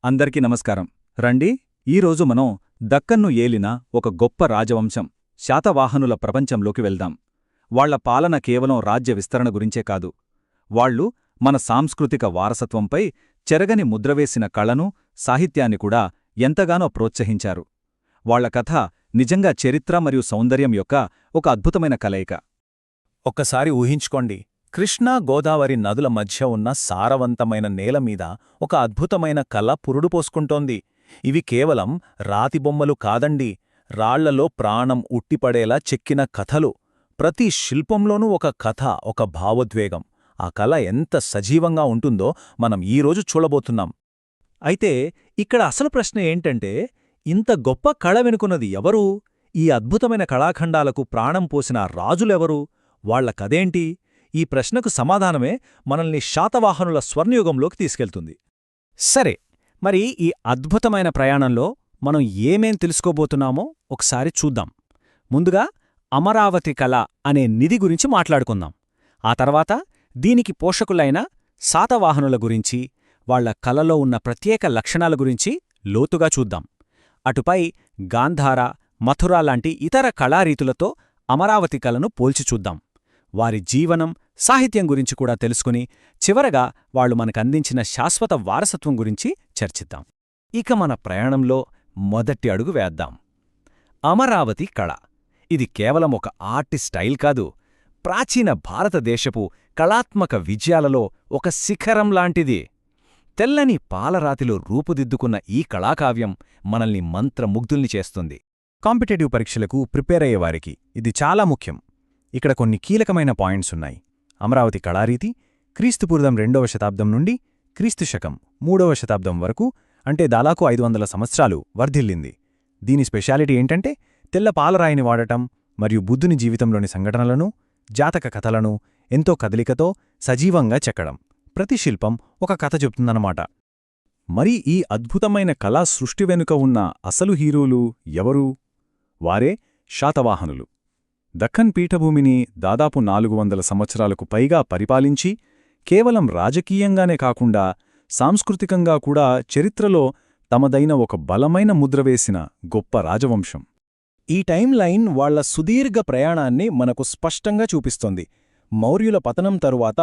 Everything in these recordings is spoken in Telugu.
అందరికీ నమస్కారం. రండి, ఈరోజు మనం దక్కన్ను ఏలిన ఒక గొప్ప రాజవంశం శాతవాహనుల ప్రపంచంలోకి వెళ్దాం. వాళ్ల పాలన కేవలం రాజ్య విస్తరణ గురించే కాదు, వాళ్ళు మన సాంస్కృతిక వారసత్వంపై చెరగని ముద్రవేసిన కళను, సాహిత్యాన్ని కూడా ఎంతగానో ప్రోత్సహించారు. వాళ్ల కథ నిజంగా చరిత్ర మరియు సౌందర్యం యొక్క ఒక అద్భుతమైన కలయిక. ఒక్కసారి ఊహించుకోండి, కృష్ణా గోదావరి నదుల మధ్య ఉన్న సారవంతమైన నేలమీద ఒక అద్భుతమైన కళ పురుడుపోసుకుంటోంది. ఇవి కేవలం రాతిబొమ్మలు కాదండి, రాళ్లలో ప్రాణం ఉట్టిపడేలా చెక్కిన కథలు. ప్రతి శిల్పంలోనూ ఒక కథ, ఒక భావోద్వేగం. ఆ కళ ఎంత సజీవంగా ఉంటుందో మనం ఈరోజు చూడబోతున్నాం. అయితే ఇక్కడ అసలు ప్రశ్న ఏంటంటే, ఇంత గొప్ప కళ వెనుకున్నది ఎవరు? ఈ అద్భుతమైన కళాఖండాలకు ప్రాణం పోసిన రాజులెవరు? వాళ్ల కథేంటి? ఈ ప్రశ్నకు సమాధానమే మనల్ని శాతవాహనుల స్వర్ణయుగంలోకి తీసుకెళ్తుంది. సరే, మరి ఈ అద్భుతమైన ప్రయాణంలో మనం ఏమేం తెలుసుకోబోతున్నామో ఒకసారి చూద్దాం. ముందుగా అమరావతి కళ అనే నిధి గురించి మాట్లాడుకుందాం. ఆ తర్వాత దీనికి పోషకులైన శాతవాహనుల గురించి, వాళ్ల కళలో ఉన్న ప్రత్యేక లక్షణాల గురించి లోతుగా చూద్దాం. అటుపై గాంధార, మథుర లాంటి ఇతర కళారీతులతో అమరావతి కళను పోల్చి చూద్దాం. వారి జీవనం, సాహిత్యం గురించి కూడా తెలుసుకుని చివరగా వాళ్లు మనకందించిన శాశ్వత వారసత్వం గురించి చర్చిద్దాం. ఇక మన ప్రయాణంలో మొదటి అడుగు వేద్దాం. అమరావతి కళ. ఇది కేవలం ఒక ఆర్ట్ స్టైల్ కాదు, ప్రాచీన భారతదేశపు కళాత్మక విజయాలలో ఒక శిఖరం లాంటిది. తెల్లని పాలరాతిలో రూపుదిద్దుకున్న ఈ కళాకావ్యం మనల్ని మంత్రముగ్ధుల్ని చేస్తుంది. కాంపిటేటివ్ పరీక్షలకు ప్రిపేర్ అయ్యేవారికి ఇది చాలా ముఖ్యం. ఇక్కడ కొన్ని కీలకమైన పాయింట్సున్నాయి. అమరావతి కళారీతి క్రీస్తుపూర్వం 2వ శతాబ్దం నుండి క్రీస్తుశకం 3వ శతాబ్దం వరకు, అంటే దాదాపు 500 సంవత్సరాలు వర్ధిల్లింది. దీని స్పెషాలిటీ ఏంటంటే తెల్ల పాలరాయిని వాడటం మరియు బుద్ధుని జీవితంలోని సంఘటనలను, జాతక కథలను ఎంతో కదలికతో సజీవంగా చెక్కడం. ప్రతి శిల్పం ఒక కథ చెప్తుందన్నమాట. మరి ఈ అద్భుతమైన కళా సృష్టి వెనుక ఉన్న అసలు హీరోలు ఎవరు? వారే శాతవాహనులు. దక్కన్ పీఠభూమిని దాదాపు 400 సంవత్సరాలకు పైగా పరిపాలించి, కేవలం రాజకీయంగానే కాకుండా సాంస్కృతికంగా కూడా చరిత్రలో తమదైన ఒక బలమైన ముద్రవేసిన గొప్ప రాజవంశం. ఈ టైం లైన్ వాళ్ల సుదీర్ఘ ప్రయాణాన్ని మనకు స్పష్టంగా చూపిస్తోంది. మౌర్యుల పతనం తరువాత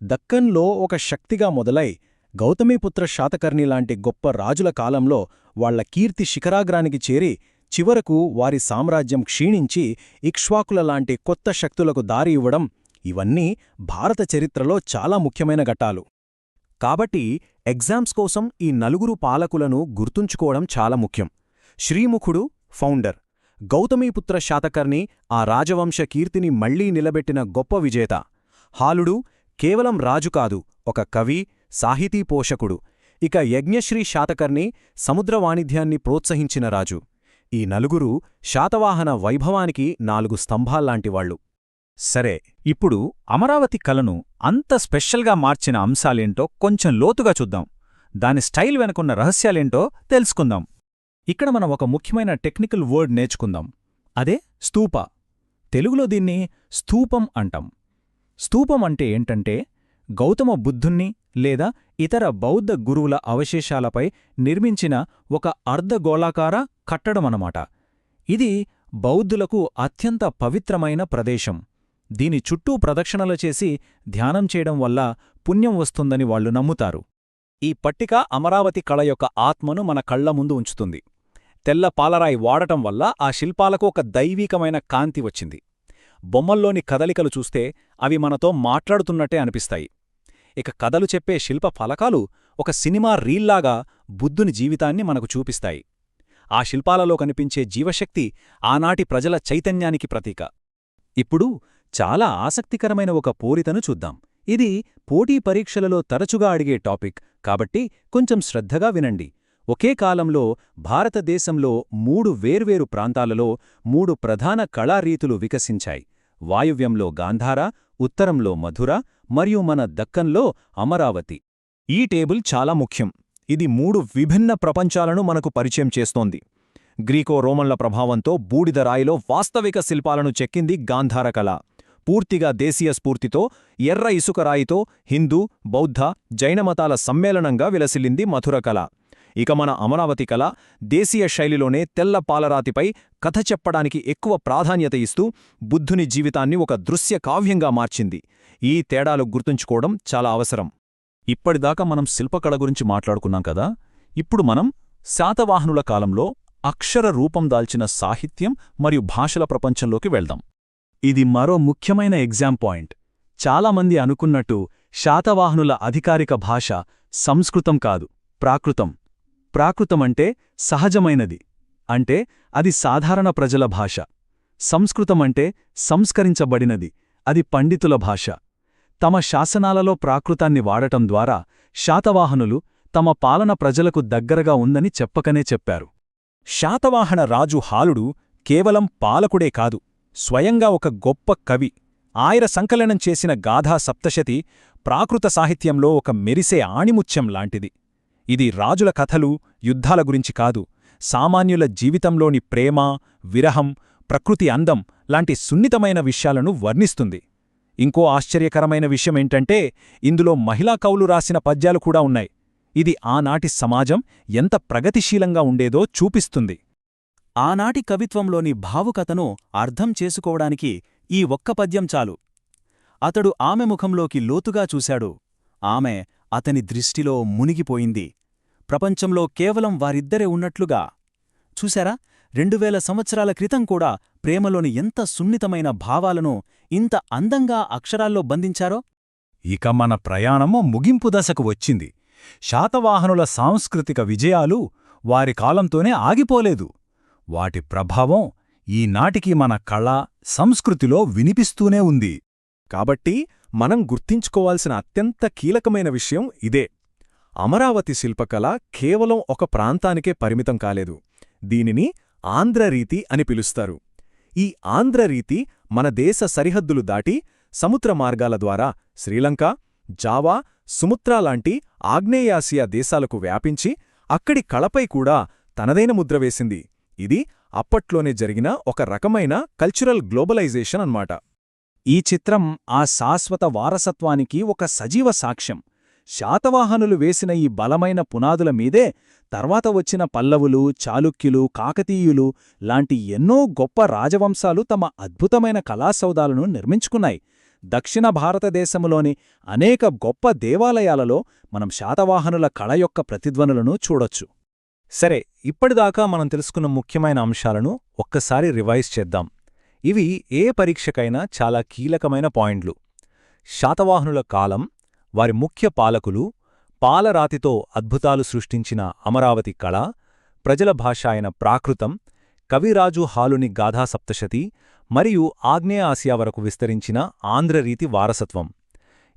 దక్కన్లో ఒక శక్తిగా మొదలై, గౌతమీపుత్ర శాతకర్ణి లాంటి గొప్ప రాజుల కాలంలో వాళ్ల కీర్తి శిఖరాగ్రానికి చేరి, చివరకు వారి సామ్రాజ్యం క్షీణించి ఇక్ష్వాకుల లాంటి కొత్త శక్తులకు దారి ఇవ్వడం, ఇవన్నీ భారత చరిత్రలో చాలా ముఖ్యమైన ఘట్టాలు. కాబట్టి ఎగ్జామ్స్ కోసం ఈ నలుగురు పాలకులను గుర్తుంచుకోవడం చాలా ముఖ్యం. శ్రీముఖుడు ఫౌండర్, గౌతమీపుత్ర శాతకర్ణి ఆ రాజవంశ కీర్తిని మళ్లీ నిలబెట్టిన గొప్ప విజేత. హాలుడు కేవలం రాజు కాదు, ఒక కవి, సాహితీ పోషకుడు. ఇక యజ్ఞశ్రీ శాతకర్ణి సముద్ర వాణిజ్యాన్ని ప్రోత్సహించిన రాజు. ఈ నలుగురు శాతవాహన వైభవానికి 4 స్తంభాల్లాంటివాళ్లు. సరే, ఇప్పుడు అమరావతి కళను అంత స్పెషల్గా మార్చిన అంశాలేంటో కొంచెం లోతుగా చూద్దాం. దాని స్టైల్ వెనుకున్న రహస్యాలేంటో తెలుసుకుందాం. ఇక్కడ మనం ఒక ముఖ్యమైన టెక్నికల్ వర్డ్ నేర్చుకుందాం. అదే స్తూప. తెలుగులో దీన్ని స్తూపం అంటాం. స్తూపం అంటే ఏంటంటే, గౌతమ బుద్ధుణ్ణి లేదా ఇతర బౌద్ధ గురువుల అవశేషాలపై నిర్మించిన ఒక అర్ధగోళాకార కట్టడమన్నమాట. ఇది బౌద్ధులకు అత్యంత పవిత్రమైన ప్రదేశం. దీని చుట్టూ ప్రదక్షిణలు చేసి ధ్యానం చేయడం వల్ల పుణ్యం వస్తుందని వాళ్లు నమ్ముతారు. ఈ పట్టిక అమరావతి కళ యొక్క ఆత్మను మన కళ్ల ముందు ఉంచుతుంది. తెల్ల పాలరాయి వాడటం వల్ల ఆ శిల్పాలకు ఒక దైవీకమైన కాంతి వచ్చింది. బొమ్మల్లోని కదలికలు చూస్తే అవి మనతో మాట్లాడుతున్నట్టే అనిపిస్తాయి. ఇక కథలు చెప్పే శిల్ప ఫలకాలు ఒక సినిమా రీల్లాగా బుద్ధుని జీవితాన్ని మనకు చూపిస్తాయి. ఆ శిల్పాలలో కనిపించే జీవశక్తి ఆనాటి ప్రజల చైతన్యానికి ప్రతీక. ఇప్పుడు చాలా ఆసక్తికరమైన ఒక పోలికను చూద్దాం. ఇది పోటీ పరీక్షలలో తరచుగా అడిగే టాపిక్, కాబట్టి కొంచెం శ్రద్ధగా వినండి. ఒకే కాలంలో భారతదేశంలో 3 వేర్వేరు ప్రాంతాలలో 3 ప్రధాన కళారీతులు వికసించాయి. వాయువ్యంలో గాంధార, ఉత్తరంలో మధుర మరియు మన దక్కన్లో అమరావతి. ఈ టేబుల్ చాలా ముఖ్యం. ఇది 3 విభిన్న ప్రపంచాలను మనకు పరిచయం చేస్తోంది. గ్రీకో రోమన్ల ప్రభావంతో బూడిద రాయిలో వాస్తవిక శిల్పాలను చెక్కింది గాంధార కళ. పూర్తిగా దేశీయ స్ఫూర్తితో ఎర్ర ఇసుక రాయితో హిందూ, బౌద్ధ, జైనమతాల సమ్మేళనంగా విలసిల్లింది మథుర కళ. ఇక మన అమరావతి కళ దేశీయ శైలిలోనే తెల్ల పాలరాతిపై కథ చెప్పడానికి ఎక్కువ ప్రాధాన్యత ఇస్తూ బుద్ధుని జీవితాన్ని ఒక దృశ్య కావ్యంగా మార్చింది. ఈ తేడాలు గుర్తుంచుకోవడం చాలా అవసరం. ఇప్పటిదాకా మనం శిల్పకళ గురించి మాట్లాడుకున్నాం కదా, ఇప్పుడు మనం శాతవాహనుల కాలంలో అక్షర రూపం దాల్చిన సాహిత్యం మరియు భాషల ప్రపంచంలోకి వెళ్దాం. ఇది మరో ముఖ్యమైన ఎగ్జామ్ పాయింట్. చాలామంది అనుకున్నట్టు శాతవాహనుల అధికారిక భాష సంస్కృతం కాదు, ప్రాకృతం. ప్రాకృతమంటే సహజమైనది, అంటే అది సాధారణ ప్రజల భాష. సంస్కృతమంటే సంస్కరించబడినది, అది పండితుల భాష. తమ శాసనాలలో ప్రాకృతాన్ని వాడటం ద్వారా శాతవాహనులు తమ పాలన ప్రజలకు దగ్గరగా ఉందని చెప్పకనే చెప్పారు. శాతవాహన రాజు హాలుడు కేవలం పాలకుడే కాదు, స్వయంగా ఒక గొప్ప కవి. ఆయన సంకలనం చేసిన గాథా సప్తశతి ప్రాకృత సాహిత్యంలో ఒక మెరిసే ఆణిముత్యం లాంటిది. ఇది రాజుల కథలు, యుద్ధాల గురించి కాదు, సామాన్యుల జీవితంలోని ప్రేమ, విరహం, ప్రకృతి అందం లాంటి సున్నితమైన విషయాలను వర్ణిస్తుంది. ఇంకో ఆశ్చర్యకరమైన విషయమేంటంటే ఇందులో మహిళా కవులు రాసిన పద్యాలు కూడా ఉన్నాయి. ఇది ఆనాటి సమాజం ఎంత ప్రగతిశీలంగా ఉండేదో చూపిస్తుంది. ఆనాటి కవిత్వంలోని భావుకతను అర్థం చేసుకోవడానికి ఈ ఒక్క పద్యం చాలు. అతడు ఆమె ముఖంలోకి లోతుగా చూశాడు. ఆమె అతని దృష్టిలో మునిగిపోయింది. ప్రపంచంలో కేవలం వారిద్దరే ఉన్నట్లుగా. చూశారా, 2000 సంవత్సరాల క్రితం కూడా ప్రేమలోని ఎంత సున్నితమైన భావాలను ఇంత అందంగా అక్షరాల్లో బంధించారో. ఇక మన ప్రయాణము ముగింపు దశకు వచ్చింది. శాతవాహనుల సాంస్కృతిక విజయాలు వారి కాలంతోనే ఆగిపోలేదు. వాటి ప్రభావం ఈనాటికి మన కళ, సంస్కృతిలో వినిపిస్తూనే ఉంది. కాబట్టి మనం గుర్తించుకోవాల్సిన అత్యంత కీలకమైన విషయం ఇదే: అమరావతి శిల్పకళ కేవలం ఒక ప్రాంతానికే పరిమితం కాలేదు. దీనిని ఆంధ్రరీతి అని పిలుస్తారు. ఈ ఆంధ్రరీతి మన దేశ సరిహద్దులు దాటి సముద్ర మార్గాల ద్వారా శ్రీలంక, జావా, సుముత్రా లాంటి ఆగ్నేయాసియా దేశాలకు వ్యాపించి అక్కడి కళపై కూడా తనదైన ముద్ర వేసింది. ఇది అప్పట్లోనే జరిగిన ఒక రకమైన కల్చరల్ గ్లోబలైజేషన్ అన్నమాట. ఈ చిత్రం ఆ శాశ్వత వారసత్వానికి ఒక సజీవ సాక్ష్యం. శాతవాహనులు వేసిన ఈ బలమైన పునాదుల మీదే తర్వాత వచ్చిన పల్లవులు, చాళుక్యులు, కాకతీయులు లాంటి ఎన్నో గొప్ప రాజవంశాలు తమ అద్భుతమైన కళాసౌధాలను నిర్మించుకున్నాయి. దక్షిణ భారతదేశములోని అనేక గొప్ప దేవాలయాలలో మనం శాతవాహనుల కళ యొక్క ప్రతిధ్వనులను చూడొచ్చు. సరే, ఇప్పటిదాకా మనం తెలుసుకున్న ముఖ్యమైన అంశాలను ఒక్కసారి రివైజ్ చేద్దాం. ఇవి ఏ పరీక్షకైనా చాలా కీలకమైన పాయింట్లు. శాతవాహనుల కాలం, వారి ముఖ్య పాలకులు, పాలరాతితో అద్భుతాలు సృష్టించిన అమరావతి కళ, ప్రజల భాష అయిన ప్రాకృతం, కవిరాజు హాలుని గాథాసప్తశతి మరియు ఆగ్నేయ ఆసియా వరకు విస్తరించిన ఆంధ్రరీతి వారసత్వం.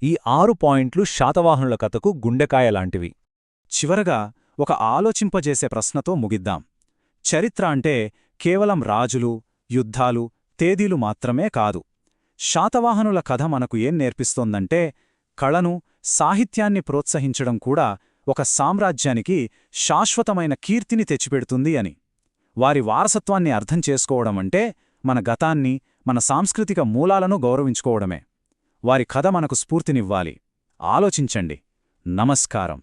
ఈ 6 పాయింట్లు శాతవాహనుల కథకు గుండెకాయలాంటివి. చివరగా ఒక ఆలోచింపజేసే ప్రశ్నతో ముగిద్దాం. చరిత్ర అంటే కేవలం రాజులు, యుద్ధాలు, తేదీలు మాత్రమే కాదు. శాతవాహనుల కథ మనకు ఏం నేర్పిస్తోందంటే కళను, సాహిత్యాన్ని ప్రోత్సహించడం కూడా ఒక సామ్రాజ్యానికి శాశ్వతమైన కీర్తిని తెచ్చిపెడుతుంది అని. వారి వారసత్వాన్ని అర్థం చేసుకోవడమంటే మన గతాన్ని, మన సాంస్కృతిక మూలాలను గౌరవించుకోవడమే. వారి కథ మనకు స్ఫూర్తినివ్వాలి. ఆలోచించండి. నమస్కారం.